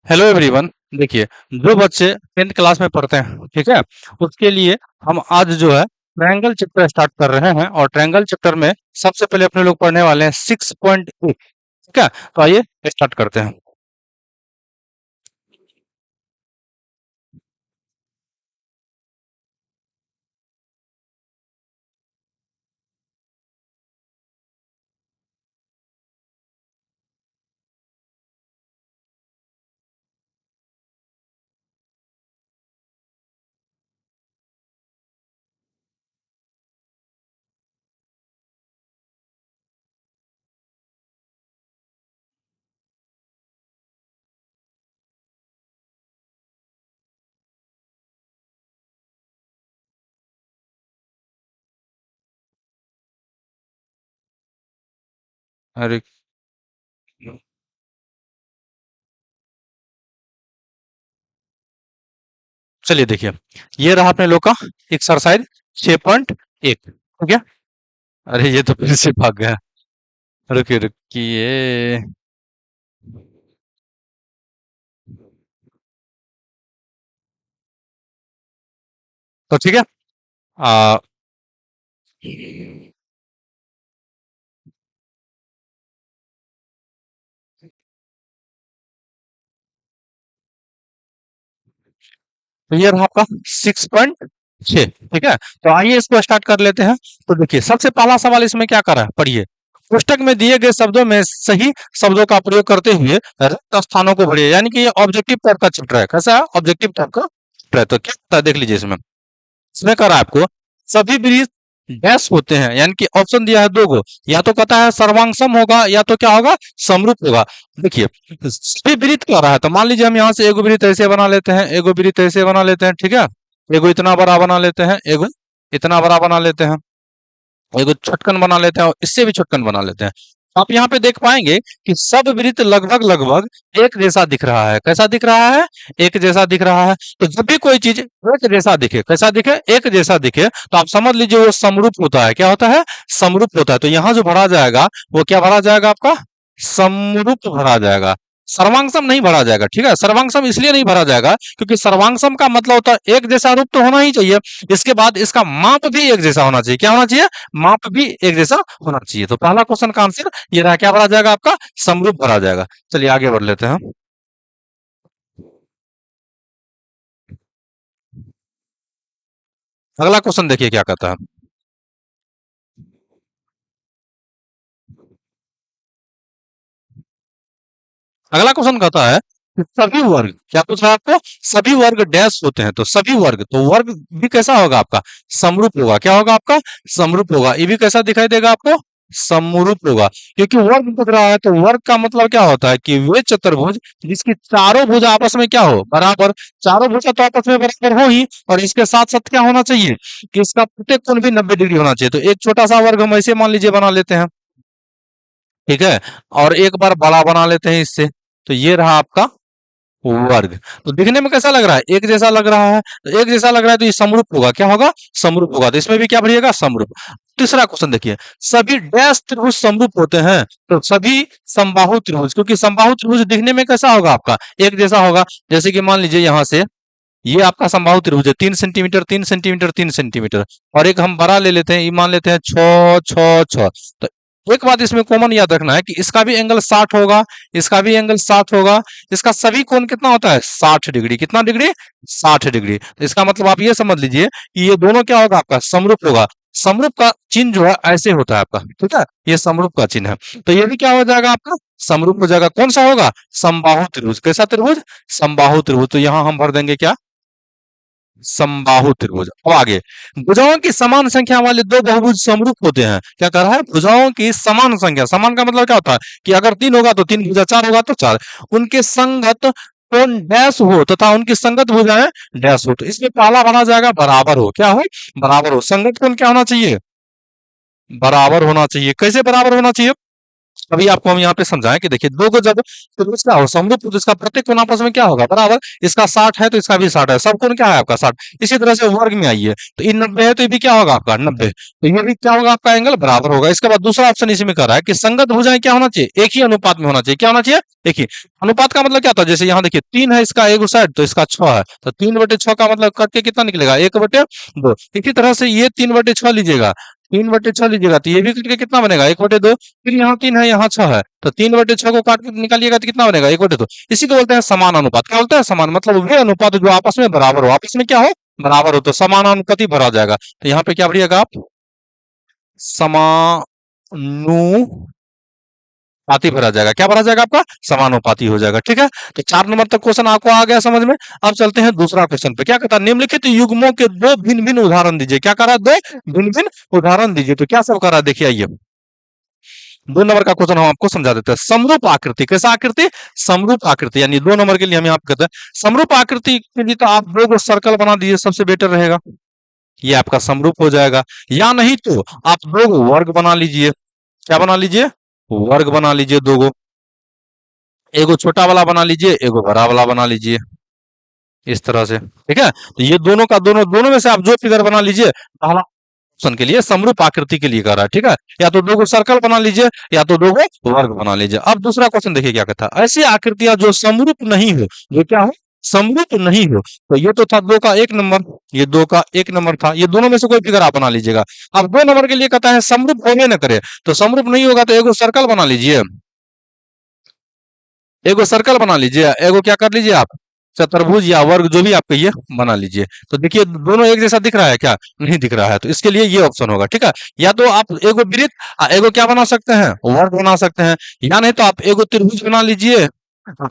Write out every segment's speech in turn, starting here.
Hello everyone. देखिए, जो बच्चे 10th क्लास में पढ़ते हैं, ठीक है, उसके लिए हम आज जो है ट्रायंगल चैप्टर स्टार्ट कर रहे हैं। और ट्रायंगल चैप्टर में सबसे पहले अपने लोग पढ़ने वाले हैं 6.8। ठीक है, तो आइए स्टार्ट करते हैं। अरे, चलिए देखिए, ये रहा अपने लोग का एक्सरसाइज 6.1। ठीक है। अरे, ये तो फिर से भाग गया। रुकिए रुकिए। तो ठीक है। आ, तो ये रहा आपका 6.6। ठीक है, तो आइए इसको स्टार्ट कर लेते हैं। तो देखिए, सबसे पहला सवाल इसमें क्या कर रहा है, पढ़िए। पुस्तक में दिए गए शब्दों में सही शब्दों का प्रयोग करते हुए रिक्त स्थानों को भरिए। यानी कि ये ऑब्जेक्टिव टाइप का चैप्टर है। कैसा है? ऑब्जेक्टिव टाइप का चैप्टर है। तो क्या होता है, देख लीजिए इसमें। इसमें कह रहा है आपको, सभी ब्रिज डैश होते हैं। यानी कि ऑप्शन दिया है दो गो। या तो कहता है सर्वांग होगा, या तो क्या होगा, समरूप होगा। देखिए, सभी वृत्त कह रहा है, तो मान लीजिए हम यहाँ से एगो वृत्त ऐसे बना लेते हैं, एगो वृत्त ऐसे बना लेते हैं। ठीक है, एगो इतना बड़ा बना लेते हैं, एगो इतना बड़ा बना लेते हैं, एगो छोटकन बना लेते हैं, और इससे भी छोटकन बना लेते हैं। आप यहाँ पे देख पाएंगे कि सब वृत्त लगभग लगभग एक जैसा दिख रहा है। कैसा दिख रहा है? एक जैसा दिख रहा है। तो जब भी कोई चीज एक जैसा दिखे, कैसा दिखे, एक जैसा दिखे, तो आप समझ लीजिए वो समरूप होता है। क्या होता है? समरूप होता है। तो यहाँ जो भरा जाएगा, वो क्या भरा जाएगा आपका? समरूप भरा जाएगा। सर्वांगसम नहीं भरा जाएगा। ठीक है, सर्वांगसम इसलिए नहीं भरा जाएगा क्योंकि सर्वांगसम का मतलब होता है एक जैसा रूप तो होना ही चाहिए। इसके बाद इसका माप भी एक जैसा होना चाहिए। क्या होना चाहिए? माप भी एक जैसा होना चाहिए। तो पहला क्वेश्चन का आंसर ये रहा। क्या भरा जाएगा आपका? समरूप भरा जाएगा। चलिए आगे बढ़ लेते हैं। अगला क्वेश्चन देखिए क्या कहता है। अगला क्वेश्चन कहता है कि सभी वर्ग, क्या पूछ रहा है आपको? सभी वर्ग डैश होते हैं। तो सभी वर्ग, तो वर्ग भी कैसा होगा आपका? समरूप होगा। क्या होगा आपका? समरूप होगा। ये भी कैसा दिखाई देगा आपको? समरूप होगा। क्योंकि वर्ग पूछ रहा है, तो वर्ग का मतलब क्या होता है कि वे चतुर्भुज जिसकी चारों भुजा आपस में क्या हो, बराबर। चारों भुजा तो आपस में बराबर हो ही, और इसके साथ साथ क्या होना चाहिए कि इसका प्रत्येक कोण भी 90 डिग्री होना चाहिए। तो एक छोटा सा वर्ग हम ऐसे मान लीजिए बना लेते हैं। ठीक है, और एक बार बड़ा बना लेते हैं इससे। तो ये रहा आपका वर्ग। तो दिखने में कैसा लग रहा है? एक जैसा लग रहा है। तो एक जैसा लग रहा है, तो ये समरूप होगा। क्या होगा? समरूप होगा। तो इसमें भी क्या भरिएगा? समरूप। तीसरा क्वेश्चन देखिए, सभी डैश त्रिभुज समरूप होते हैं। तो सभी समबाहु त्रिभुज, क्योंकि समबाहु त्रिभुज दिखने में कैसा होगा आपका? एक जैसा होगा। जैसे कि मान लीजिए यहाँ से ये आपका समबाहु त्रिभुज है, 3 सेंटीमीटर 3 सेंटीमीटर 3 सेंटीमीटर। और एक हम बड़ा ले लेते हैं, ये मान लेते हैं 6 6 6। तो एक बात इसमें कॉमन याद रखना है कि इसका भी एंगल 60 होगा, इसका भी एंगल 60 होगा। इसका सभी कोण कितना होता है? 60 डिग्री। कितना डिग्री? 60 डिग्री। तो इसका मतलब आप ये समझ लीजिए कि ये दोनों क्या होगा आपका? समरूप होगा। समरूप का चिन्ह जो है ऐसे होता है आपका। ठीक है, ये समरूप का चिन्ह है। तो ये भी क्या हो जाएगा आपका? समरूप हो जाएगा। कौन सा होगा? समबाहु त्रिभुज। कैसा त्रिभुज? समबाहु त्रिभुज। तो यहां हम भर देंगे क्या? समबाहु त्रिभुज। अब आगे, भुजाओं की समान संख्या वाले दो बहुभुज समरूप होते हैं। क्या कर रहा है? भुजाओं की समान संख्या। समान का मतलब क्या होता है कि अगर तीन होगा तो तीन, भुजा चार होगा तो चार। उनके संगत कोण डैश हो तथा उनकी संगत भुजाएं डैश हो। तो इसमें पहला बना जाएगा बराबर हो। क्या हो? बराबर हो। संगत कोण क्या होना चाहिए? बराबर होना चाहिए। कैसे बराबर होना चाहिए? अभी आपको हम यहाँ पे समझाएं कि देखिए दो को जब त्रिभुज का हो समरूप त्रिभुज का प्रत्येक कोण आपस में क्या होगा बराबर, इसका 60 है तो इसका भी 60 है, सब कोण क्या है आपका 60। इसी तरह से वर्ग में आइए तो ये 90 है तो ये भी क्या होगा आपका 90, तो ये भी क्या होगा आपका एंगल बराबर होगा। इसके बाद दूसरा ऑप्शन इसी में कर रहा है कि संगत भुजाएं क्या होना चाहिए, एक ही अनुपात में होना चाहिए। क्या होना चाहिए, एक ही अनुपात का मतलब क्या था, जैसे यहाँ देखिए 3 है इसका एक साइड तो इसका 6 है, तो 3/6 का मतलब कट के कितना निकलेगा 1/2। इसी तरह से ये 3/6 लीजिएगा, 3/6 लीजिएगा तो ये भी कट के कितना बनेगा 1/2। फिर यहाँ 3 है यहाँ 6 है तो 3/6 को काट के निकालिएगा तो कितना बनेगा 1/2। इसी को बोलते हैं समान अनुपात। क्या बोलते हैं समान, मतलब वे अनुपात जो आपस में बराबर हो, आपस में क्या हो बराबर हो तो समानुपाती भरा जाएगा। तो यहाँ पे क्या भरिएगा आप, समानुपाती भरा जाएगा। क्या भरा जाएगा आपका, समानुपाती हो जाएगा। ठीक है, तो 4 नंबर तक क्वेश्चन आपको आ गया समझ में। अब चलते हैं दूसरा क्वेश्चन पे। क्या कहता है, निम्नलिखित युग्मों के दो भिन्न भिन्न उदाहरण दीजिए। क्या करा, दो भिन्न भिन्न उदाहरण दीजिए। तो क्या सब करा देखिए, आइए 2 नंबर का क्वेश्चन हम आपको समझा देते हैं। समरूप आकृति, कैसा आकृति, समरूप आकृति, यानी 2 नंबर के लिए हम यहाँ पे कहते हैं समरूप आकृति के लिए तो आप दो सर्कल बना दीजिए, सबसे बेटर रहेगा, ये आपका समरूप हो जाएगा। या नहीं तो आप दो वर्ग बना लीजिए। क्या बना लीजिए, वर्ग बना लीजिए दो गो, एगो छोटा वाला बना लीजिए, एगो बड़ा वाला बना लीजिए, इस तरह से। ठीक है, तो ये दोनों का दोनों दोनों में से आप जो फिगर बना लीजिए, पहला ऑप्शन के लिए समरूप आकृति के लिए कर रहा है। ठीक है, या तो दो गो सर्कल बना लीजिए या तो दो गो वर्ग बना लीजिए। अब दूसरा क्वेश्चन देखिए क्या कहता है, ऐसी आकृतियां जो समरूप नहीं हो, जो क्या हो समरूप नहीं हो। तो ये तो था 2 का 1 नंबर, ये 2 का 1 नंबर था, ये दोनों में से कोई फिगर आप बना लीजिएगा। अब 2 नंबर के लिए कहता है समरूप होने न करे, तो समरूप नहीं होगा तो एगो सर्कल बना लीजिए, एगो सर्कल बना लीजिए, एगो क्या कर लीजिए आप चतुर्भुज या वर्ग जो भी आप कहिए बना लीजिए। तो देखिए दोनों एक जैसा दिख रहा है क्या, नहीं दिख रहा है, तो इसके लिए ये ऑप्शन होगा। ठीक है, या तो आप एगो वृत्त एगो क्या बना सकते हैं वर्ग बना सकते हैं, या नहीं तो आप एगो त्रिभुज बना लीजिए,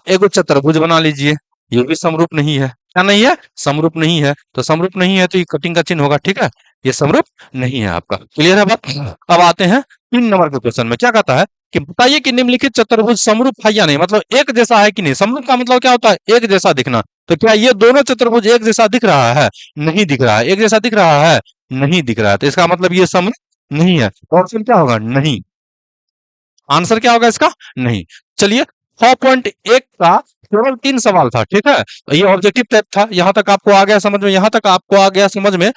एगो चतुर्भुज बना लीजिए, ये भी समरूप नहीं है। क्या नहीं है, समरूप नहीं है। तो समरूप नहीं है तो ये कटिंग का चिन्ह होगा। ठीक है, ये समरूप नहीं है आपका, क्लियर है बात। अब आते हैं 3 नंबर के क्वेश्चन में। क्या कहता है कि बताइए कि निम्नलिखित चतुर्भुज समरूप है या नहीं, मतलब एक जैसा है कि नहीं। समरूप का मतलब क्या होता है, एक जैसा दिखना। तो क्या ये दोनों चतुर्भुज एक जैसा दिख रहा है, नहीं दिख रहा है। एक जैसा दिख रहा है, नहीं दिख रहा है, तो इसका मतलब ये समरूप नहीं है। ऑप्शन क्या होगा, नहीं। आंसर क्या होगा इसका, नहीं। चलिए 6.1 का केवल 3 सवाल था। ठीक है, तो ये ऑब्जेक्टिव टाइप था। यहां तक आपको आ गया समझ में, यहां तक आपको आ गया समझ में।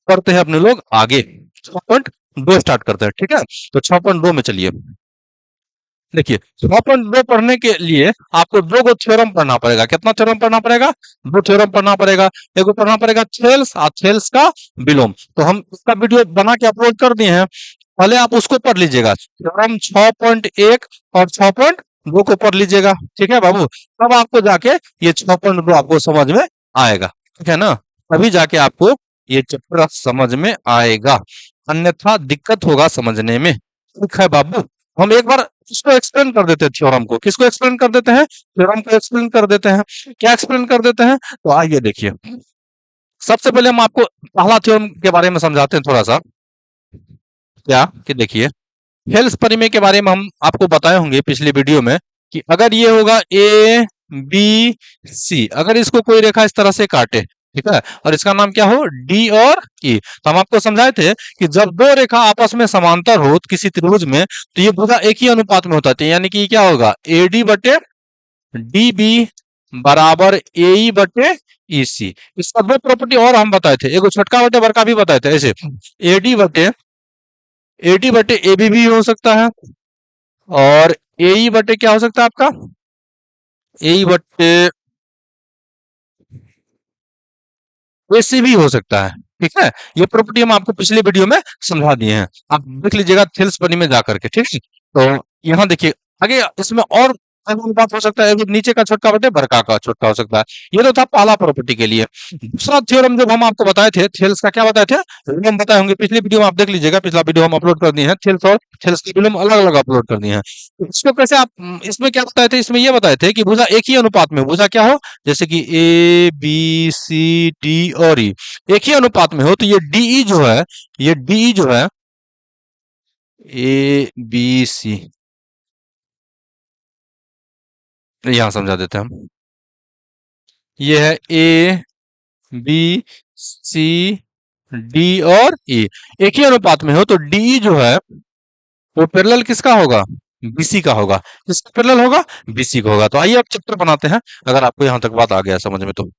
करते हैं अपने लोग आगे, 6.2 स्टार्ट करते हैं। ठीक है, तो 6.2 में चलिए देखिए, 6.2 पढ़ने के लिए आपको दो गो थ्योरम पढ़ना पड़ेगा। कितना थ्योरम पढ़ना पड़ेगा, दो थ्योरम पढ़ना पड़ेगा। एगो पढ़ना पड़ेगा थेल्स और थेल्स का विलोम, तो हम इसका वीडियो बना के अपलोड कर दिए हैं, पहले आप उसको पढ़ लीजिएगा। थ्योरम 6.1 और 6.2 को पढ़ लीजिएगा। ठीक है बाबू, तब आपको जाके ये 6.2 आपको समझ में आएगा। ठीक है ना, तभी जाके आपको ये चैप्टर समझ में आएगा, अन्यथा दिक्कत होगा समझने में। ठीक है बाबू, हम एक बार इसको एक्सप्लेन कर देते हैं थ्योरम को। किसको एक्सप्लेन कर देते हैं, थ्योरम को एक्सप्लेन कर देते हैं। क्या एक्सप्लेन कर देते हैं, तो आइए देखिए। सबसे पहले हम आपको पहला थ्योरम के बारे में समझाते हैं थोड़ा सा। क्या कि देखिए, हेल्स परिमेय के बारे में हम आपको बताए होंगे पिछली वीडियो में कि अगर ये होगा ए बी सी, अगर इसको कोई रेखा इस तरह से काटे, ठीक है, और इसका नाम क्या हो डी और ई, तो हम आपको समझाए थे कि जब दो रेखा आपस में समांतर हो किसी त्रिभुज में तो ये भुजा एक ही अनुपात में होता है, यानी कि क्या होगा ए डी बटे डी बी बराबर ए ई बटे ई सी। इसका दो प्रॉपर्टी और हम बताए थे, एगो छोटका बटे बड़का भी बताए थे। ऐसे ए डी बटे ए बी भी हो सकता है, और ए ई बटे क्या हो सकता है आपका ए ई बटे ए सी भी हो सकता है। ठीक है, ये प्रॉपर्टी हम आपको पिछले वीडियो में समझा दिए हैं, आप देख लीजिएगा थेल्स बनी में जाकर के। ठीक है, तो यहाँ देखिए आगे इसमें और अनुपात हो सकता है, एगो नीचे का छोटका बटे बड़का का छोटका हो सकता है। ये तो था पहला प्रॉपर्टी के लिए। दूसरा थ्योरम जब हम आपको बताए थे थेल्स का, क्या बताए थे, विलोम बताए होंगे पिछली वीडियो में, आप देख लीजिएगा पिछला वीडियो हम अपलोड कर दिए हैं। थेल्स और थेल्स की विलोम अलग अलग अपलोड कर दिए हैं। तो इसको कैसे आप इसमें क्या बताए थे, इसमें ये बताए थे कि भुजा एक ही अनुपात में, भुजा क्या हो जैसे कि ए बी सी डी और ई एक ही अनुपात में हो, तो ये डीई जो है, ये डीई जो है ए बी सी, यहां समझा देते हैं हम। ये है ए बी सी डी और ई एक ही अनुपात में हो, तो डी जो है वो पैरेलल किसका होगा, बीसी का होगा। किसका पैरेलल होगा? बीसी का होगा। तो आइए अब चित्र बनाते हैं, अगर आपको यहाँ तक बात आ गया समझ में तो।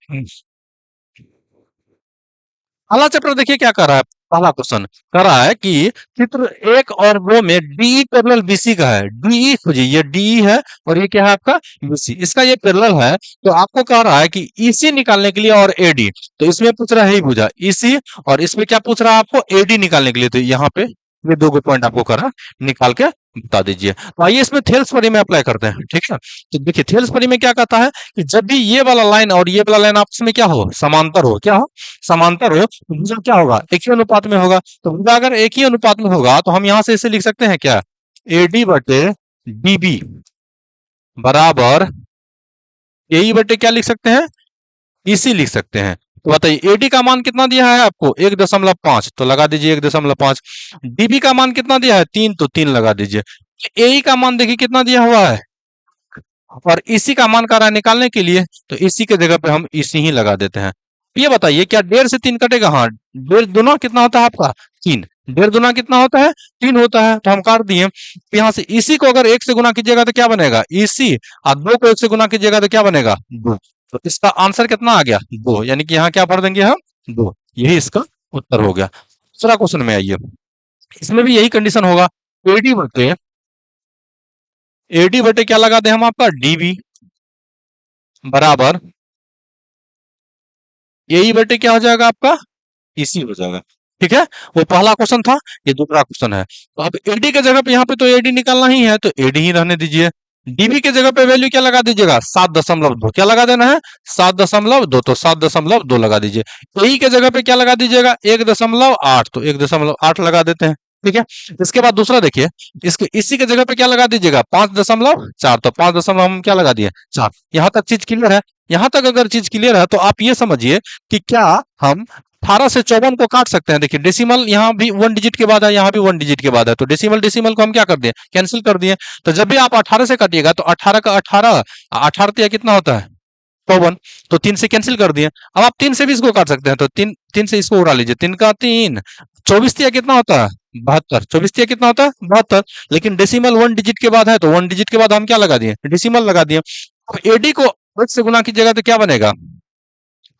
पहला चैप्टर देखिए क्या कर रहा है। पहला क्वेश्चन कर रहा है कि चित्र एक और दो में डीई पैरेलल बीसी का है। डीई खोजिए, ये डीई है और ये क्या है आपका? बीसी। इसका ये पैरेलल है, तो आपको कह रहा है कि ईसी निकालने के लिए और एडी। तो इसमें पूछ रहा है ही भुजा ईसी, और इसमें क्या पूछ रहा है आपको? एडी निकालने के लिए। तो यहाँ पे ये दो पॉइंट आपको करा निकाल के बता दीजिए। तो आइए इसमें थेल्स में अप्लाई करते हैं, ठीक है। तो देखिए थेल्स में क्या कहता है कि जब भी ये वाला लाइन और ये वाला लाइन आपस में क्या हो? समांतर हो। क्या हो? समांतर हो तो भुजा क्या होगा? एक ही अनुपात में होगा। तो भुजा अगर एक ही अनुपात में होगा तो हम यहां से इसे लिख सकते हैं क्या? एडी बटे डीबी बराबर एई बटे क्या लिख सकते हैं? ईसी लिख सकते हैं। तो बताइए एडी का मान कितना दिया है आपको? 1.5, तो लगा दीजिए 1.5। डीबी का मान कितना दिया है? 3, तो 3 लगा दीजिए। एई का मान देखिए कितना दिया हुआ है, और इसी का मान कर रहा है निकालने के लिए, तो इसी के जगह पे हम इसी ही लगा देते हैं। ये बताइए क्या 1.5 से 3 कटेगा? हाँ, 1.5 दूना कितना होता है आपका? 3। 1.5 दूना कितना होता है? 3 होता है, तो हम काट दिए। यहाँ से इसी को अगर 1 से गुना कीजिएगा तो क्या बनेगा? इसी। और 2 को 1 से गुना कीजिएगा तो क्या बनेगा? 2। तो इसका आंसर कितना आ गया? 2। यानी कि यहाँ क्या भर देंगे हम? 2। यही इसका उत्तर हो गया। दूसरा क्वेश्चन में आइए, इसमें भी यही कंडीशन होगा। एडी बटे एडी बटे क्या लगा दें हम आपका? डीबी बराबर यही बटे क्या हो जाएगा आपका? इसी हो जाएगा। ठीक है, वो पहला क्वेश्चन था, ये दूसरा क्वेश्चन है। तो अब एडी के जगह पे यहाँ पे तो एडी निकालना ही है, तो एडी ही रहने दीजिए। डीबी के जगह पे वैल्यू क्या लगा दीजिएगा? 7.2। क्या लगा देना है? 7.2, तो 7.2 लगा दीजिए। यही के जगह पे क्या लगा दीजिएगा? 1.8, तो 1.8 लगा देते हैं। ठीक है, इसके बाद दूसरा देखिए, इसके इसी के जगह पे क्या लगा दीजिएगा? 5.4, तो 5 हम क्या लगा दिए? 4। यहाँ तक चीज क्लियर है? यहाँ तक अगर चीज क्लियर है तो आप ये समझिए कि क्या हम 18 से 54 को काट सकते हैं। देखिए डेसिमल यहाँ भी 1 डिजिट के बाद है, यहाँ भी 1 डिजिट के बाद है, तो डेसिमल डेसिमल को हम क्या कर दिए? कैंसिल कर दिए। तो जब भी आप 18 से काटिएगा तो 18 का 18, 18 तिया कितना होता है? 54। तो 3 से कैंसिल कर दिए। अब आप 3 से भी इसको काट सकते हैं, तो 3 3 से इसको उड़ा लीजिए। 3 का 3, 24 तिया कितना होता है? 72। 24 तिया कितना होता है? 72। लेकिन डेसिमल 1 डिजिट के बाद है, तो 1 डिजिट के बाद हम क्या लगा दिए? डेसिमल लगा दिए। अब एडी को 1 से गुना कीजिएगा तो क्या बनेगा?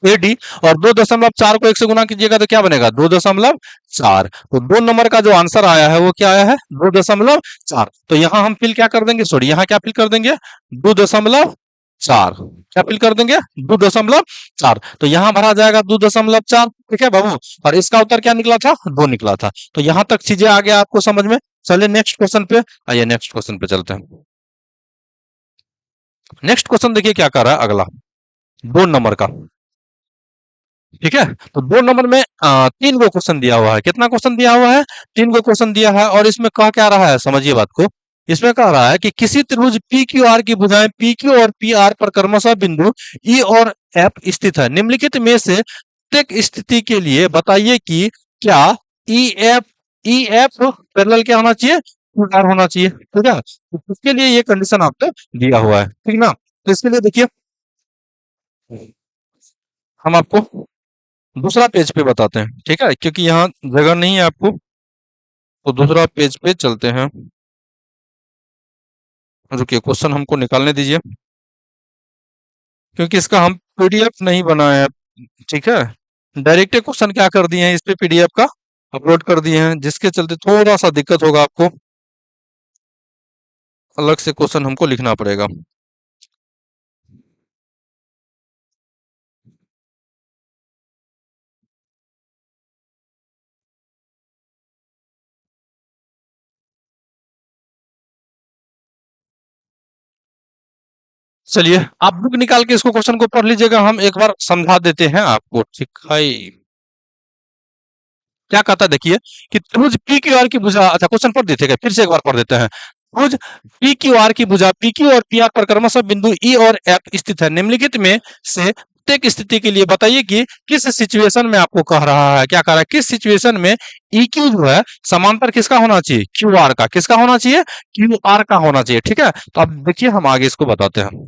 एडी। और 2.4 को 1 से गुना कीजिएगा तो क्या बनेगा? 2.4। तो 2 नंबर का जो आंसर आया है वो क्या आया है? 2.4। तो यहाँ हम फिल क्या कर देंगे? सॉरी, यहाँ क्या फिल कर देंगे? 2.4। क्या फिल कर देंगे? 2.4। तो यहाँ भरा जाएगा 2.4। ठीक है बाबू, और इसका उत्तर क्या निकला था? 2 निकला था। तो यहाँ तक चीजें आ गया आपको समझ में। चलिए नेक्स्ट क्वेश्चन पे आइए, नेक्स्ट क्वेश्चन पे चलते हैं। नेक्स्ट क्वेश्चन देखिए क्या कर रहा है अगला, 2 नंबर का। ठीक है, तो 2 नंबर में 3 गो क्वेश्चन दिया हुआ है। कितना क्वेश्चन दिया हुआ है? 3 गो क्वेश्चन दिया है, और इसमें कह क्या रहा है समझिए बात को। इसमें कह रहा है कि किसी त्रिभुज पी क्यू आर की भुजाएं पी क्यू और पी आर पर क्रमशः बिंदु ई और एफ स्थित है। निम्नलिखित में से प्रत्येक स्थिति के लिए बताइए कि क्या ई एफ पैरेलल क्या होना चाहिए? क्यू आर होना चाहिए। ठीक है, तो इसके लिए ये कंडीशन आपको दिया हुआ है, ठीक ना। तो इसके लिए देखिए हम आपको दूसरा पेज पे बताते हैं, ठीक है, क्योंकि यहाँ जगह नहीं है आपको, तो दूसरा पेज पे चलते हैं। रुकिए, क्वेश्चन हमको निकालने दीजिए, क्योंकि इसका हम पीडीएफ नहीं बनाए हैं। ठीक है, डायरेक्ट क्वेश्चन क्या कर दिए हैं, इस पे पीडीएफ का अपलोड कर दिए हैं, जिसके चलते थोड़ा सा दिक्कत होगा आपको, अलग से क्वेश्चन हमको लिखना पड़ेगा। चलिए आप बुक निकाल के इसको क्वेश्चन को पढ़ लीजिएगा, हम एक बार समझा देते हैं आपको। ठीक है, क्या कहता है देखिए कि त्रिभुज पी क्यू आर की भुजा, अच्छा क्वेश्चन पढ़ देते हैं, फिर से एक बार पढ़ देते हैं। त्रिभुज पी क्यू आर की भुजा पी क्यू और पी आर पर क्रमशः बिंदु ई और एफ स्थित है। निम्नलिखित में से प्रत्येक स्थिति के लिए बताइए कि किस सिचुएशन में आपको कह रहा है, क्या कह रहा है, किस सिचुएशन में ई क्यू जो है समांतर किसका होना चाहिए? क्यू आर का। किसका होना चाहिए? क्यू आर का होना चाहिए। ठीक है, तो अब देखिए हम आगे इसको बताते हैं।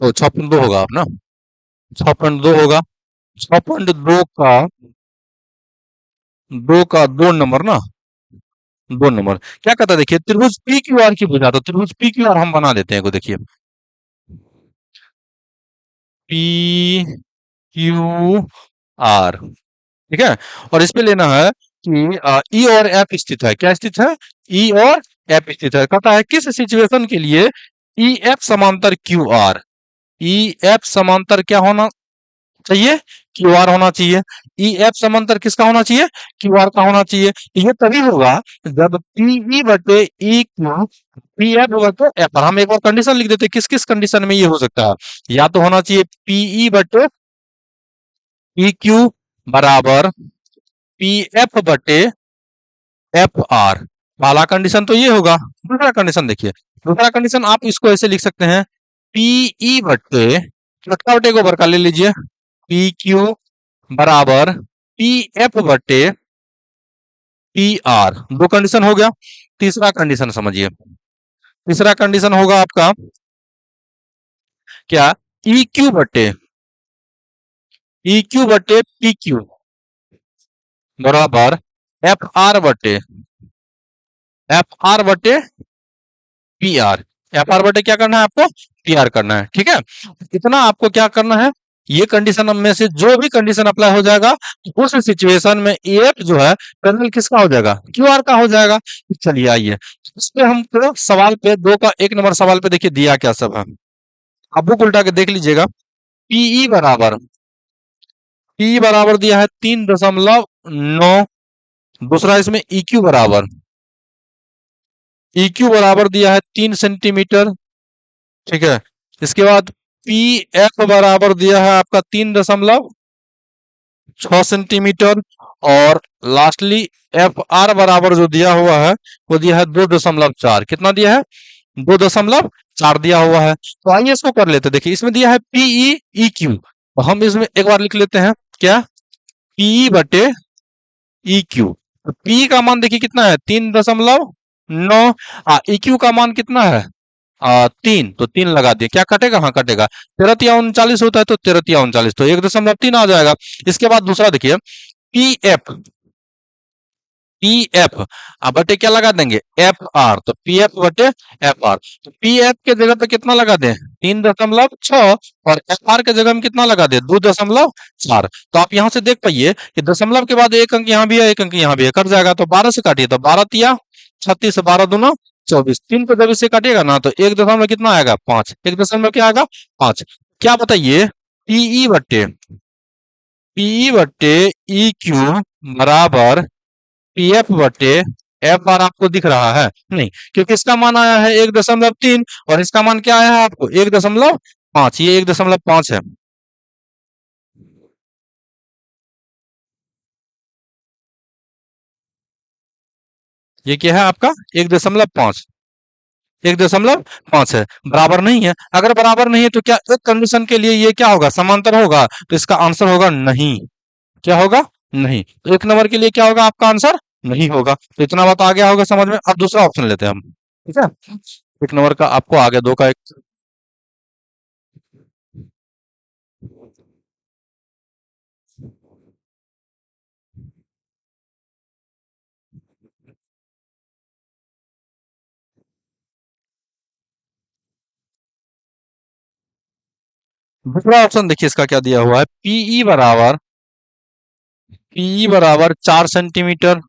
तो 6.2 होगा आप ना, 6.2 होगा। 6.2 का दो का दो नंबर ना, दो नंबर क्या कहता है, देखिए त्रिभुज पी क्यू आर की बुझा, तो त्रिभुज पी क्यू आर हम बना देते हैं को, देखिए पी क्यू आर, ठीक है। और इस पे लेना है कि ई और एफ स्थित है, क्या स्थित है, ई और एफ स्थित है। कहता है किस सिचुएशन के लिए ई एफ समांतर क्यू आर, ई एफ समांतर क्या होना चाहिए, क्यू आर होना चाहिए। ई एफ समांतर किसका होना चाहिए, क्यू आर का होना चाहिए। ये तभी होगा जब पीई बटे ई क्यू पी एफ होगा तो एफ। हम एक बार कंडीशन लिख देते, किस किस कंडीशन में ये हो सकता है, या तो होना चाहिए पीई बटे पी क्यू बराबर पी एफ बटे एफ आर। पहला कंडीशन तो ये होगा। दूसरा कंडीशन देखिए, दूसरा कंडीशन आप इसको ऐसे लिख सकते हैं, पीई बटे छोटा बटे को बड़का ले लीजिए, पी क्यू बराबर पी एफ बटे पी आर। दो कंडीशन हो गया। तीसरा कंडीशन समझिए, तीसरा कंडीशन होगा आपका क्या, ई क्यू बटे पी क्यू बराबर एफ आर बटे पी आर। एफ आर बटे क्या करना है आपको, पी आर करना है, ठीक है। इतना आपको क्या करना है, ये कंडीशन में से जो भी कंडीशन अप्लाई हो जाएगा उस सिचुएशन में एफ जो है पैरेलल किसका हो जाएगा, क्यू आर का हो जाएगा। चलिए आइए इस पे हम तो सवाल पे दो का एक नंबर सवाल पे देखिए दिया क्या सब है, आप बुक उल्टा के देख लीजिएगा। पीई बराबर दिया है 3.9। दूसरा इसमें इक्यू बराबर दिया है 3 सेंटीमीटर, ठीक है। इसके बाद पी एफ बराबर दिया है आपका 3.6 सेंटीमीटर। और लास्टली एफ आर बराबर जो दिया हुआ है वो दिया है 2.4। कितना दिया है, 2.4 दिया हुआ है। तो आइए इसको कर लेते हैं। देखिए इसमें दिया है पीई ई क्यू, तो हम इसमें एक बार लिख लेते हैं क्या, पीई बटे ई क्यू। तो पी का मान देखिए कितना है, 3.9। इक्यू का मान कितना है, 3। तो 3 लगा दिए, क्या कटेगा, हाँ कटेगा। 13 तिया 39 होता है तो 13 तिया 39, तो 1.3 आ जाएगा। इसके बाद दूसरा देखिए पी एफ, बटे क्या लगा देंगे, एफ आर। तो पी एफ बटे एफ आर, तो पी एफ के जगह पे कितना लगा दें, 3.6। और एफ आर के जगह में कितना लगा दे, 2.4। तो आप यहां से देख पाइए कि दशमलव के बाद एक अंक यहाँ भी है, एक अंक यहाँ भी है, कट जाएगा। तो 12 से काटिए, तो 12 तिया 36, 12 दूना 24। 3 को जब इससे काटिएगा ना तो एक दशमलव कितना आएगा, 5। एक दशमलव क्या आएगा, 5। क्या बताइए, पीई बटे ई क्यू बराबर पीएफ बटे एफ आर आपको दिख रहा है नहीं, क्योंकि इसका मान आया है 1.3 और इसका मान क्या आया है आपको 1.5। ये 1.5 है। ये क्या है आपका 1.5, 1.5 है, बराबर नहीं है। अगर बराबर नहीं है तो क्या एक कंडीशन के लिए ये क्या होगा, समांतर होगा, तो इसका आंसर होगा नहीं। क्या होगा, नहीं। तो एक नंबर के लिए क्या होगा आपका आंसर, नहीं होगा। तो इतना बात आ गया होगा समझ में। अब दूसरा ऑप्शन लेते हैं हम, ठीक है। एक नंबर का आपको आ गया, दो का एक। दूसरा ऑप्शन देखिए इसका क्या दिया हुआ है, पीई बराबर 4 सेंटीमीटर,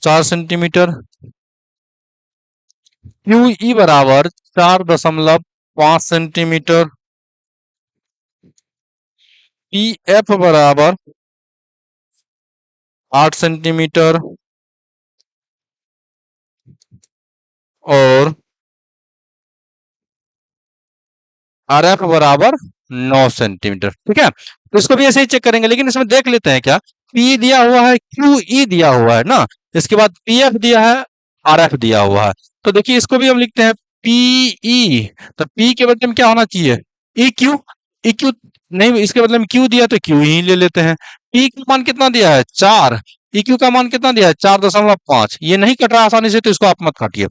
4 सेंटीमीटर। क्यूई बराबर 4.5 सेंटीमीटर। पी एफ बराबर 8 सेंटीमीटर। और आर एफ बराबर 9 सेंटीमीटर, ठीक है। तो इसको भी ऐसे ही चेक करेंगे, लेकिन इसमें देख लेते हैं क्या, पी दिया हुआ है, क्यू ई दिया हुआ है ना, इसके बाद पी एफ दिया है, आर एफ दिया हुआ है। तो देखिए इसको भी हम लिखते हैं पीई, तो पी के बदले में क्या होना चाहिए, ई क्यू। ई क्यू नहीं, इसके बदले में क्यू दिया तो क्यू ही ले लेते हैं। पी का मान कितना दिया है, 4। ई क्यू का मान कितना दिया है, 4.5। ये नहीं कट रहा आसानी से, तो इसको आप मत काटिए।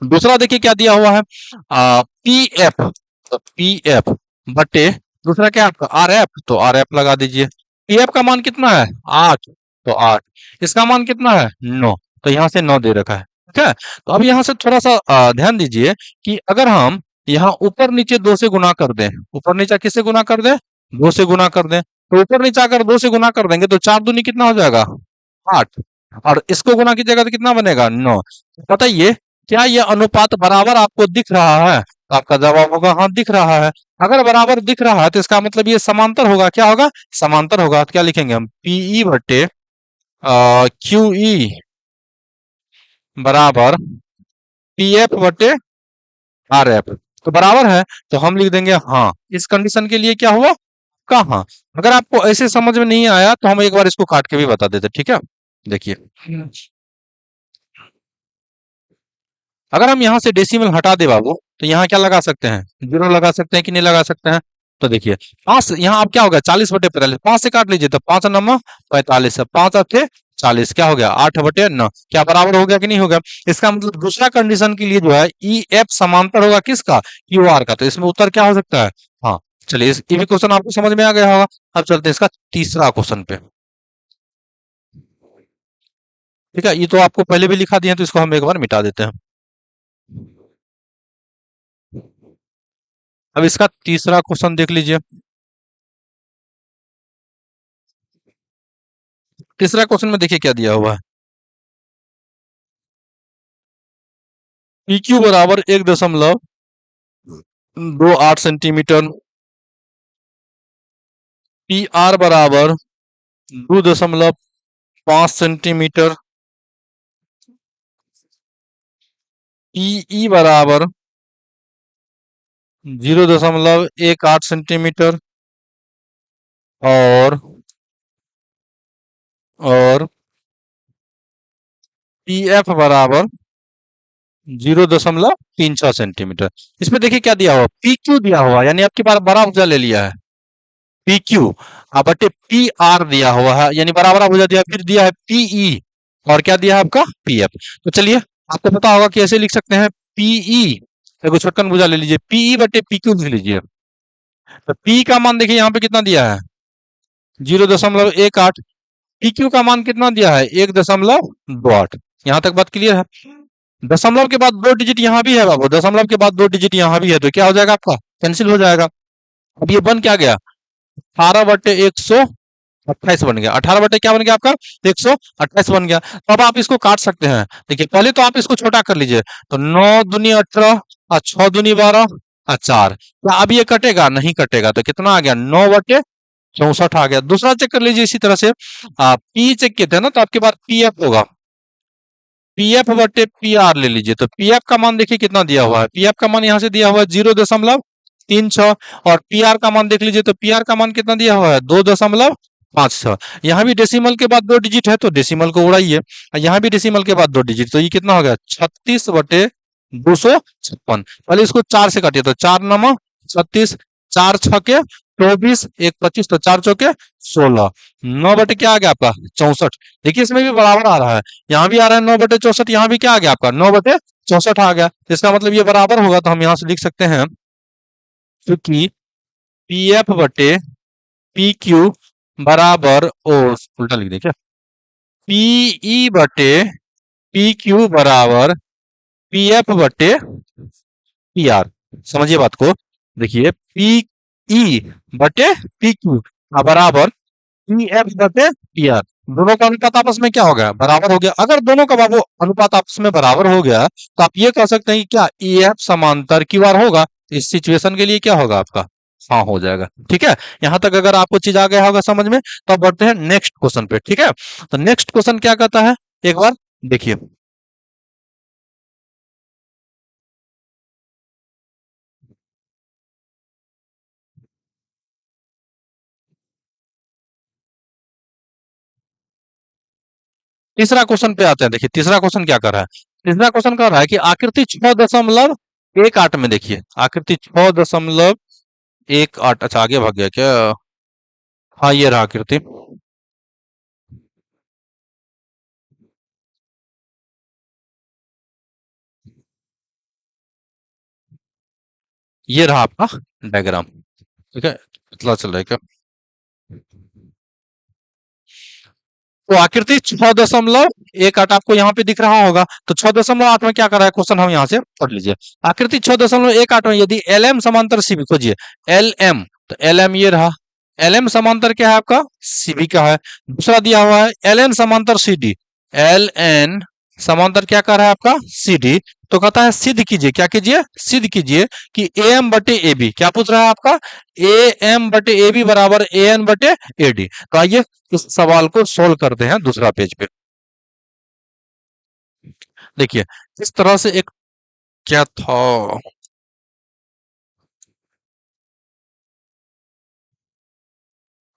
दूसरा देखिए क्या दिया हुआ है, पी एफ, तो पी एफ बटे दूसरा क्या आपका आर एफ, तो आर एफ लगा दीजिए। पी एफ का मान कितना है, 8। तो 8। इसका मान कितना है? 9। तो यहाँ से 9 दे रखा है। ठीक है, तो अब यहाँ से थोड़ा सा ध्यान दीजिए कि अगर हम यहाँ ऊपर नीचे 2 से गुना कर दें, ऊपर नीचे किससे गुना कर दें? 2 से गुना कर दें, तो ऊपर नीचे अगर 2 से गुना कर देंगे तो 4 दूनी कितना हो जाएगा? 8। और इसको गुना कीजिएगा तो कितना बनेगा? 9। बताइए, क्या ये अनुपात बराबर आपको दिख रहा है? तो आपका जवाब होगा हाँ दिख रहा है। अगर बराबर दिख रहा है तो इसका मतलब ये समांतर होगा। क्या होगा? समांतर होगा। तो क्या लिखेंगे हम? पीई बटे क्यू ई बराबर पी एफ बटे आर एफ। तो बराबर है, तो हम लिख देंगे हाँ। इस कंडीशन के लिए क्या हुआ? कहाँ? अगर आपको ऐसे समझ में नहीं आया तो हम एक बार इसको काट के भी बता देते। ठीक है, देखिए, अगर हम यहाँ से डेसिमल हटा दे बाबू, तो यहाँ क्या लगा सकते हैं? जीरो लगा सकते हैं कि नहीं लगा सकते हैं? तो देखिए, पांच यहाँ अब क्या होगा? 40/45। 5 से काट लीजिए तो 5 नंबर 45 है, 5 अठे 40, क्या हो गया? 8/9। क्या बराबर हो गया कि नहीं हो गया? इसका मतलब दूसरा कंडीशन के लिए जो है ई एफ समांतर होगा किसका? क्यू आर का। तो इसमें उत्तर क्या हो सकता है? हाँ, चलिए, ये भी क्वेश्चन आपको समझ में आ गया होगा। अब चलते हैं इसका तीसरा क्वेश्चन पे। ठीक है, ये तो आपको पहले भी लिखा दिया है, तो इसको हम एक बार मिटा देते हैं। अब इसका तीसरा क्वेश्चन देख लीजिए। तीसरा क्वेश्चन में देखिए क्या दिया हुआ है। पी क्यू बराबर 1.28 सेंटीमीटर, पी आर बराबर 2.5 सेंटीमीटर, पी ई बराबर 0.18 सेंटीमीटर, और और पी एफ बराबर 0.36 सेंटीमीटर। इसमें देखिए क्या दिया हुआ? पी क्यू दिया हुआ, यानी आपके पास बड़ा भुजा ले लिया है पी क्यू, बटे पी आर दिया हुआ है, यानी बराबर भुजा दिया, फिर दिया है पीई, और क्या दिया है आपका? P F. तो चलिए, आपको पता होगा कि ऐसे लिख सकते हैं पीई, देखो छोटकन भुजा ले लीजिए, पीई बटे पी क्यू लिख लीजिए। तो पी का मान देखिए यहाँ पे कितना दिया है? 0.18। पी क्यू का मान कितना दिया है? 1.28। यहाँ तक बात क्लियर है? दशमलव के बाद 2 डिजिट यहाँ भी है बाबू, दशमलव के बाद 2 डिजिट यहाँ भी है, तो क्या हो जाएगा आपका? कैंसिल हो जाएगा। अब ये बन क्या गया? 18/128 बन गया। 18 बटे क्या बन गया आपका? 128 बन गया। तो अब आप इसको काट सकते हैं। देखिए, पहले तो आप इसको छोटा कर लीजिए, तो 9 दूनी 18 और 6 दूनी 12 और 4। क्या अब ये कटेगा? नहीं कटेगा। तो कितना आ गया? 9/64 आ गया। दूसरा चेक कर लीजिए इसी तरह से। पी चेक किए थे ना, तो आपके पास पी एफ होगा, पी एफ बटे पी आर ले लीजिए। तो पी एफ का मान देखिए कितना दिया हुआ है? पी एफ का मान यहाँ से दिया हुआ है 0.36, और पी आर का मान देख लीजिए, तो पी आर का मान कितना दिया हुआ है? 2.56। यहाँ भी डेसिमल के बाद 2 डिजिट है, तो डेसिमल को उड़ाइए। और यहाँ भी डेसिमल के बाद 2 डिजिट, तो ये कितना हो गया? 36/256। पहले इसको 4 से काटिए, तो 4 9 36, 4 6 24, 1 25, तो 4 चौके 16। 9 बटे क्या आ गया आपका? 64। देखिए, इसमें भी बराबर आ रहा है, यहाँ भी आ रहा है 9/64, यहाँ भी क्या आ गया आपका? 9/64 आ गया। तो इसका मतलब ये बराबर होगा, तो हम यहाँ से लिख सकते हैं, क्योंकि पी एफ बटे पी क्यू बराबर, ओ उल्टा लिख दे क्या? पीई बटे पी क्यू बराबर पी एफ बटे पी आर। समझिए बात को। देखिए, पी ई बटे पी क्यू बराबर पी एफ बटे पी आर। दोनों का अनुपात आपस में क्या हो गया? बराबर हो गया। अगर दोनों का बाबू अनुपात आपस में बराबर हो गया, तो आप ये कह सकते हैं कि क्या ई एफ समांतर क्यू आर होगा? इस सिचुएशन के लिए क्या होगा आपका? हाँ हो जाएगा। ठीक है, यहां तक अगर आपको चीज आ गया होगा समझ में, तो अब बढ़ते हैं नेक्स्ट क्वेश्चन पे। ठीक है, तो नेक्स्ट क्वेश्चन क्या कहता है, एक बार देखिए। तीसरा क्वेश्चन पे आते हैं। देखिए, तीसरा क्वेश्चन क्या कर रहा है? तीसरा क्वेश्चन कर रहा है कि आकृति 6.18 में, देखिए आकृति 6.18। अच्छा, आगे भाग गया क्या? हाँ, ये रहा आकृति। ये रहा आपका डायग्राम। ठीक है, पतला चल रहा है क्या? तो आकृति 6.1 आपको यहाँ पे दिख रहा होगा। तो 6.8 में क्या कर रहा है क्वेश्चन, हम यहाँ से पढ़ लीजिए। आकृति 6.1 में यदि एल एम समांतर सीबी, खोजिए एल एम, तो एल एम ये रहा, एल एम समांतर क्या है आपका, सीबी का है। दूसरा दिया हुआ है एल एन समांतर सी डी, एल एन समांतर क्या कर रहा है आपका, सी डी। तो कहता है सिद्ध कीजिए, क्या कीजिए, सिद्ध कीजिए कि ए एम बटे ए बी, क्या पूछ रहा है आपका, ए एम बटे ए बी बराबर ए एन बटे ए डी। तो आइए इस सवाल को सोल्व करते हैं दूसरा पेज पे। देखिए इस तरह से एक, क्या था,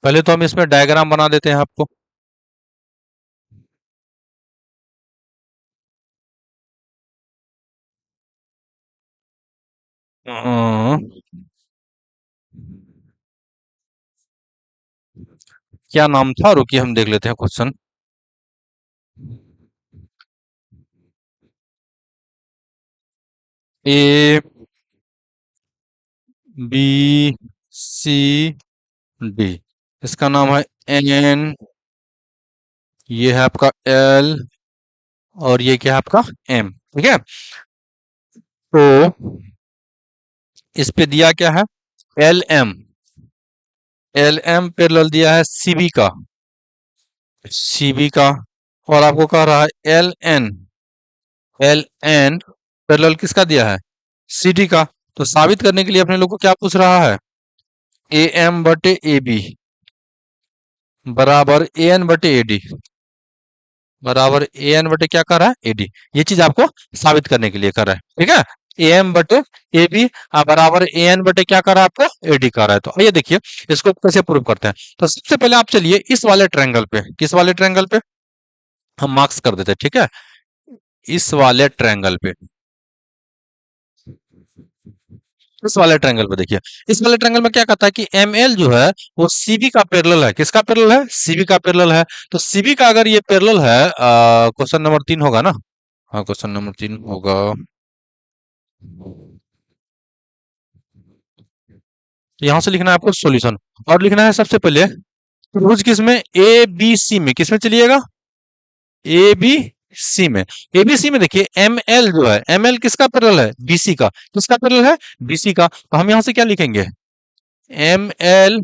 पहले तो हम इसमें डायग्राम बना देते हैं आपको। अं, क्या नाम था, रुकिए हम देख लेते हैं question. A B C D, इसका नाम है एन, ये है आपका एल, और ये क्या है आपका एम, ठीक है। तो इस पे दिया क्या है, L M, L M parallel दिया है सीबी का, सीबी का, और आपको कह रहा है L N, L N parallel किसका दिया है, सीडी का। तो साबित करने के लिए अपने लोग को क्या पूछ रहा है, ए एम बटे ए बी बराबर ए एन बटे ए डी, बराबर ए एन बटे क्या कर रहा है, ए डी। ये चीज आपको साबित करने के लिए कर रहा है, ठीक है। ए एम बटे ए बी बराबर ए एन बटे क्या कर रहा है आपको, ए डी कर रहा है। तो आइए देखिए इसको कैसे प्रूव करते हैं। तो सबसे पहले आप चलिए इस वाले ट्रायंगल पे, किस वाले ट्रायंगल पे, हम मार्क्स कर देते हैं, ठीक है। इस वाले ट्रायंगल पे, इस वाले ट्रायंगल पे देखिए, इस वाले ट्रायंगल में क्या कहता है कि एम एल जो है वो सीबी का पैरेलल है, किसका पैरेलल है, सीबी का पैरेलल है। तो सीबी का अगर ये पैरेलल है, क्वेश्चन नंबर 3 होगा ना, हाँ क्वेश्चन नंबर 3 होगा। तो यहां से लिखना है आपको सॉल्यूशन, और लिखना है सबसे पहले त्रिभुज किसमें, ए बी सी में, किसमें चलिएगा, ए बी सी में। ए बी सी में देखिए एम एल जो है, एम एल किसका पैरेलल है, बीसी का, किसका पैरेलल है, बीसी का। तो हम यहां से क्या लिखेंगे, एम एल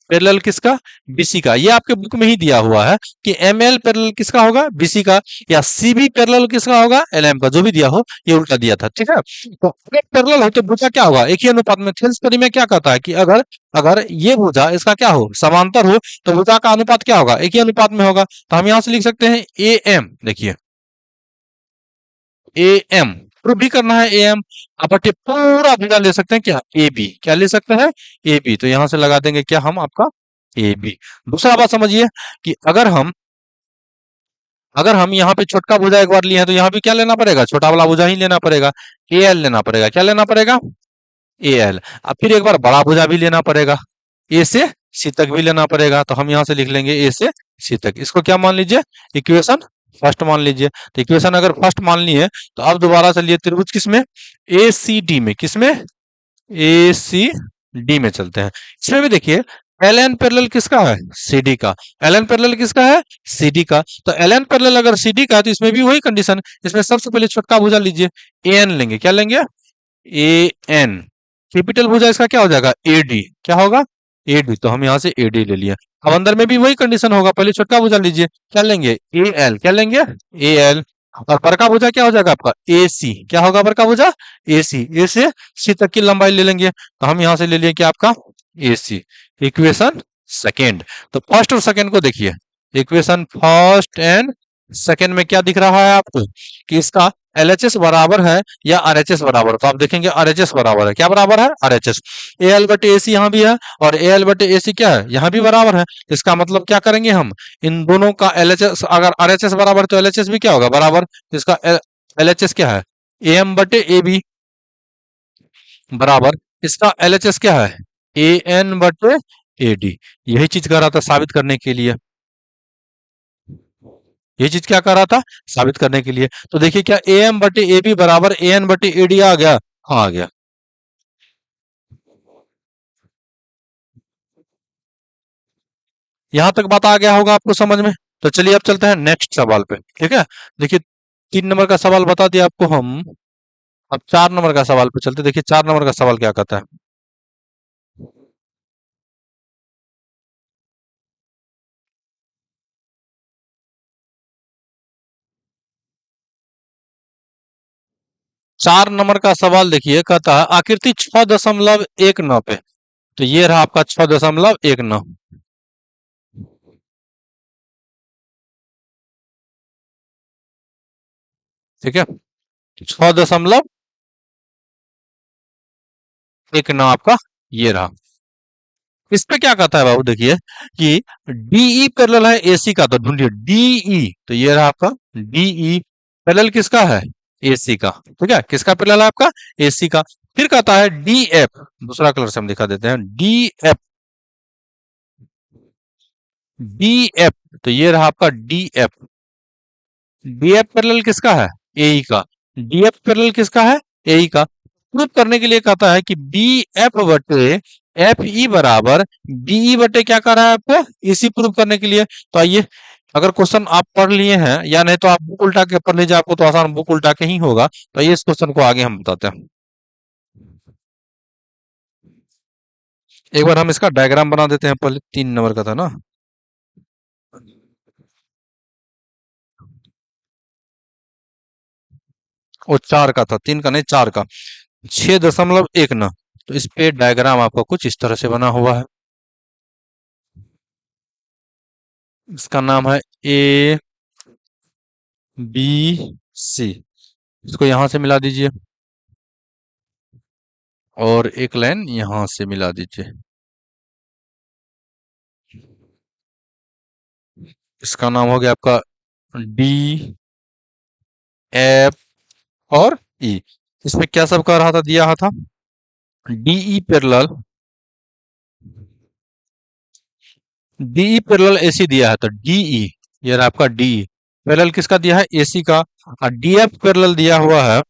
पैरेलल किसका, बीसी का। ये आपके बुक में ही दिया हुआ है कि एम एल पैरेलल किसका होगा, बीसी का, या सीबी पैरेलल किसका होगा, एल एम का, जो भी दिया हो ये उल्टा दिया था, ठीक है। तो अगर पैरेलल हो तो भुजा क्या होगा, एक ही अनुपात में। थेल्सबरी में क्या कहता है कि अगर अगर ये भुजा इसका क्या हो, समांतर हो, तो भुजा का अनुपात क्या होगा, एक ही अनुपात में होगा। तो हम यहां से लिख सकते हैं ए एम, देखिए ए एम, प्रूव भी करना है ए एम, आप बटे पूरा भुजा ले सकते हैं क्या, ए बी, क्या ले सकते हैं, ए बी। तो यहां से लगा देंगे क्या हम, आपका ए बी। दूसरा बात समझिए कि अगर हम यहाँ पे छोटका भुजा एक बार लिए हैं, तो यहाँ भी क्या लेना पड़ेगा, छोटा वाला भुजा ही लेना पड़ेगा, ए एल लेना पड़ेगा, क्या लेना पड़ेगा, ए एल। अब फिर एक बार बड़ा भुजा भी लेना पड़ेगा, ए से सी तक भी लेना पड़ेगा। तो हम यहाँ से लिख लेंगे ए से सी तक, इसको क्या मान लीजिए, इक्वेशन फर्स्ट मान लीजिए। तो इक्वेशन अगर फर्स्ट मान लिए, तो अब दोबारा चलिए त्रिभुज किसमें, ए सी डी में, किसमें, ए सी डी में चलते हैं। इसमें भी देखिए एल एन पैरेलल किसका है, सी डी का, एल एन पैरेलल किसका है, सी डी का। तो एल एन पैरेलल अगर सी डी का है, तो इसमें भी वही कंडीशन, इसमें सबसे पहले छोटका भुजा लीजिए, ए एन लेंगे, क्या लेंगे, ए एन। कैपिटल भुजा इसका क्या हो जाएगा, ए डी, क्या होगा, ए डी। तो हम यहाँ से ए डी ले लिए। अब अंदर में भी वही कंडीशन होगा, पहले छोटका भुजा लीजिए, क्या लेंगे, ए एल, क्या लेंगे, ए एल। और बड़का भुजा क्या हो जाएगा आपका, ए सी, क्या होगा बड़का भुजा, ए सी, ए से सी तक की लंबाई ले लेंगे। तो हम यहाँ से ले लिए क्या आपका, ए सी। इक्वेशन सेकेंड, तो फर्स्ट और सेकेंड को देखिए, इक्वेशन फर्स्ट एंड सेकेंड में क्या दिख रहा है आपको, कि इसका एलएचएस बराबर है या आरएचएस बराबर है। तो आप देखेंगे आरएचएस बराबर है, क्या बराबर है, आरएचएस। ए एल बटे ए सी यहाँ भी है, और ए एल बटे ए सी क्या है, यहाँ भी बराबर है। इसका मतलब क्या करेंगे हम, इन दोनों का एलएचएस, अगर आरएचएस बराबर है, तो एलएचएस भी क्या होगा, बराबर। तो इसका एलएचएस क्या है, ए एम बटे ए बी बराबर, इसका एलएचएस क्या है, ए एन बटे ए डी। यही चीज कर रहा था साबित करने के लिए, ये चीज क्या कर रहा था, साबित करने के लिए। तो देखिए क्या ए एम बटे ए बी बराबर ए एन बटे ए डी आ गया, हाँ आ गया। यहां तक बात आ गया होगा आपको समझ में। तो चलिए अब चलते हैं नेक्स्ट सवाल पे, ठीक है। देखिए 3 नंबर का सवाल बता दिया आपको हम। अब 4 नंबर का सवाल पे चलते, देखिए 4 नंबर का सवाल क्या कहता है। 4 नंबर का सवाल देखिए कहता है आकृति 6.19 पे। तो ये रहा आपका 6.19। ठीक है, 6.19 आपका ये रहा। इस पे क्या कहता है बाबू, देखिए कि डीई पैरेलल है एसी का, तो ढूंढिए डीई। तो ये रहा आपका डीई पैरेलल किसका है, एसी का। ठीक है, किसका पैरेलल है आपका, एसी का। फिर कहता है डीएफ, दूसरा कलर से हम दिखा देते हैं, डीएफ। डीएफ, तो ये रहा आपका डीएफ। डीएफ पैरेलल किसका है, एई का। डीएफ पैरेलल किसका है, एई का। प्रूव करने के लिए कहता है कि बी एफ बटे एफ ई बराबर बीई बटे क्या कर रहा है आपको, इसी प्रूव करने के लिए। तो आइए, अगर क्वेश्चन आप पढ़ लिए हैं या नहीं तो आप बुक उल्टा के पढ़ लीजिए, आपको तो आसान बुक उल्टा के ही होगा। तो आइए इस क्वेश्चन को आगे हम बताते हैं। एक बार हम इसका डायग्राम बना देते हैं पहले। 3 नंबर का था ना। वो 4 का था, 3 का नहीं 4 का। 6.1 तो इस पे डायग्राम आपका कुछ इस तरह से बना हुआ है। इसका नाम है ए बी सी। इसको यहां से मिला दीजिए और एक लाइन यहां से मिला दीजिए। इसका नाम हो गया आपका डी एफ और ई। इसमें क्या सब कर रहा था, दिया था DE parallel, DE parallel AC दिया है। तो डीई, ये रहा आपका डीई पैरेलल किसका दिया है, एसी का। और डीएफ पैरेलल दिया हुआ है,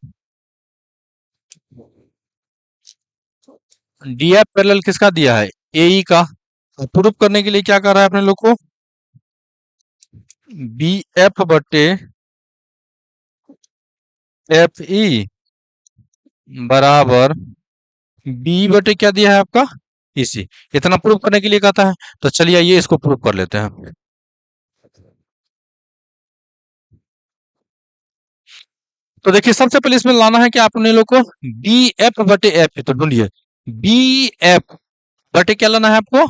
डीएफ पैरेलल किसका दिया है, एई का। प्रूफ करने के लिए क्या कर रहा है अपने लोग को, बी एफ बटे एफ ई बराबर बी बटे क्या दिया है आपका, इसी। इतना प्रूफ करने के लिए कहता है। तो चलिए ये इसको प्रूफ कर लेते हैं। तो देखिए सबसे पहले इसमें लाना है कि अपने लोग को बी एफ बटे एफ। तो ढूंढिए बी एफ बटे क्या लाना है आपको,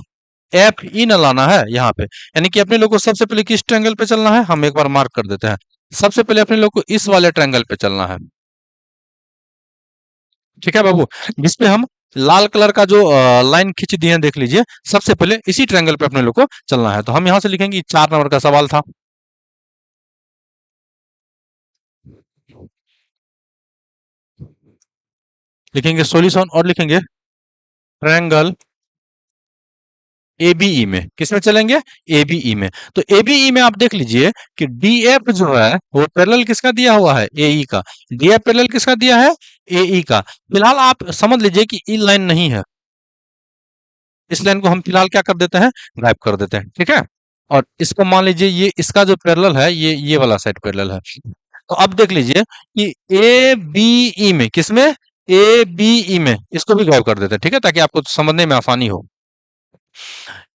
एफ ई न लाना है यहाँ पे। यानी कि अपने लोग को सबसे पहले किस ट्रायंगल पे चलना है, हम एक बार मार्क कर देते हैं। सबसे पहले अपने लोग को इस वाले ट्रायंगल पे चलना है। ठीक है बाबू, जिसपे हम लाल कलर का जो लाइन खींच दिए हैं देख लीजिए। सबसे पहले इसी ट्रायंगल पे अपने लोग को चलना है। तो हम यहाँ से लिखेंगे 4 नंबर का सवाल था। लिखेंगे सॉल्यूशन और लिखेंगे ट्रायंगल एबीई में। किसमें चलेंगे, एबीई में। तो एबीई में आप देख लीजिए कि डीएफ जो है वो पैरेलल किसका दिया हुआ है, एई का। डीएफ पैरेलल किसका दिया है, एई का। फिलहाल आप समझ लीजिए कि ई लाइन नहीं है। इस लाइन को हम फिलहाल क्या कर देते हैं, गायब कर देते हैं। ठीक है, और इसको मान लीजिए ये इसका जो पैरेलल है ये वाला साइड पैरेलल है। तो अब देख लीजिए कि ए बी ई में, किसमें, ए बी ई में इसको भी गायब कर देते हैं। ठीक है, ताकि आपको समझने में आसानी हो।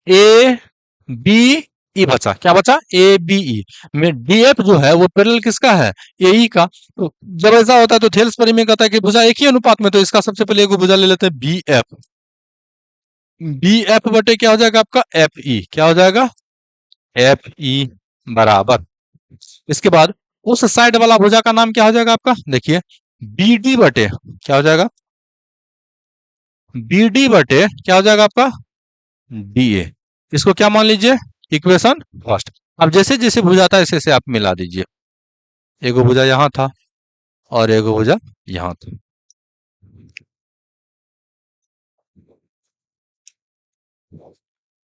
ए बी ई बचा, क्या बचा, ए बी ई में डीएफ जो है वो पैरेलल किसका है, एई का। तो जब ऐसा होता है तो थेल्स परी में कहता है कि भुजा एक ही अनुपात में। तो इसका सबसे पहले एक भुजा ले लेते हैं बी एफ। बी एफ बटे क्या हो जाएगा आपका, एफ ई। क्या हो जाएगा, एफ ई बराबर। इसके बाद उस साइड वाला भुजा का नाम क्या हो जाएगा आपका, देखिए बी डी बटे क्या हो जाएगा, बी डी बटे क्या हो जाएगा आपका, डी ए। इसको क्या मान लीजिए, इक्वेशन फर्स्ट। अब जैसे जैसे भुजा था ऐसे ऐसे आप मिला दीजिए। एगो भुजा यहाँ था और एगो भुजा यहाँ था।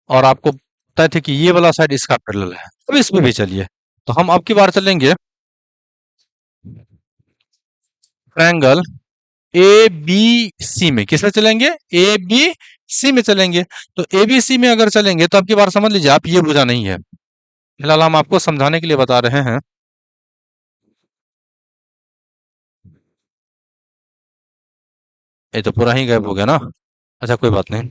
और आपको पता थे कि ये वाला साइड इसका पैरेलल है। अब इसमें भी चलिए, तो हम अब की बार चलेंगे ट्रायंगल ए बी सी में। किसमें चलेंगे, ए बी सी में चलेंगे। तो ए बी सी में अगर चलेंगे तो अब की बार समझ लीजिए आप ये भुजा नहीं है। फिलहाल हम आपको समझाने के लिए बता रहे हैं। ये तो पूरा ही गायब हो गया ना। अच्छा कोई बात नहीं।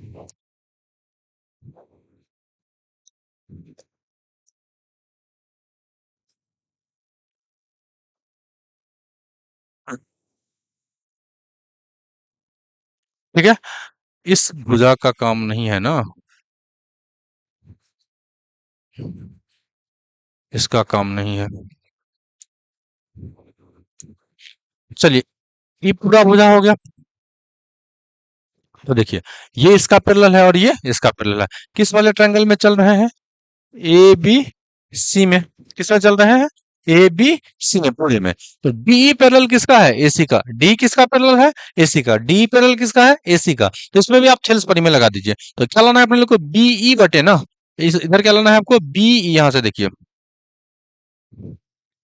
ठीक है, इस भुजा का काम नहीं है ना, इसका काम नहीं है। चलिए, ये पूरा भुजा हो गया। तो देखिए, ये इसका पैरेलल है और ये इसका पैरेलल है। किस वाले ट्रायंगल में चल रहे हैं? ए बी सी में। किसमें चल रहे हैं? ए बी सी में, पूरे में। तो डी पैरेलल किसका है? एसी का। डी किसका पैरेलल है? एसी का। डी पैरेलल किसका है? एसी का। तो इसमें भी आप थेल्स परी में लगा दीजिए। तो क्या लाना है अपने लोग को? बीई बटे ना, इधर क्या लाना है आपको? बीई। यहां से देखिए,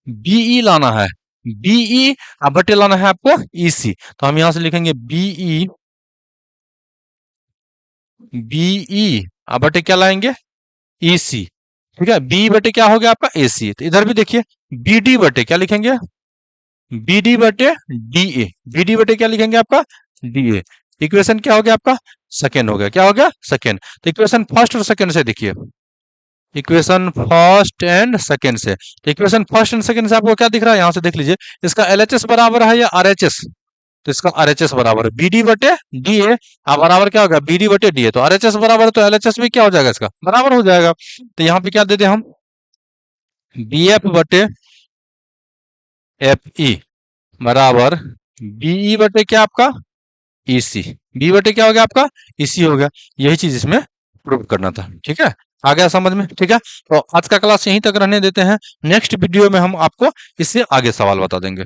बीई लाना है। बीई अब बटे लाना है आपको ईसी। तो हम यहां से लिखेंगे बीई। बीई अब बटे क्या लाएंगे? ईसी। ठीक है, बी बटे क्या हो गया आपका? एसी। तो इधर भी देखिए, बीडी बटे क्या लिखेंगे? बीडी बटे डी ए। बीडी बटे क्या लिखेंगे आपका? D A. इक्वेशन क्या हो गया आपका? सेकेंड हो गया। क्या हो गया? सेकेंड। तो इक्वेशन फर्स्ट और सेकेंड से देखिए, इक्वेशन फर्स्ट एंड सेकेंड से। तो इक्वेशन फर्स्ट एंड सेकेंड से आपको क्या दिख रहा है? यहां से देख लीजिए, इसका एलएचएस बराबर है या आरएचएस? तो इसका आरएचएस बराबर है बीडी बटे डी ए। अब बराबर क्या होगा? बीडी बटे डी ए। तो आरएचएस बराबर है, तो एलएचएस भी क्या हो जाएगा? इसका बराबर हो जाएगा। तो यहाँ पे क्या दे दें हम? बीएफ बटे एफ ई बराबर बीई बटे क्या आपका? ईसी। बी बटे क्या हो गया आपका? ईसी हो गया। यही चीज इसमें प्रूव करना था। ठीक है, आ गया समझ में? ठीक है, तो आज का क्लास यहीं तक रहने देते हैं। नेक्स्ट वीडियो में हम आपको इससे आगे सवाल बता देंगे।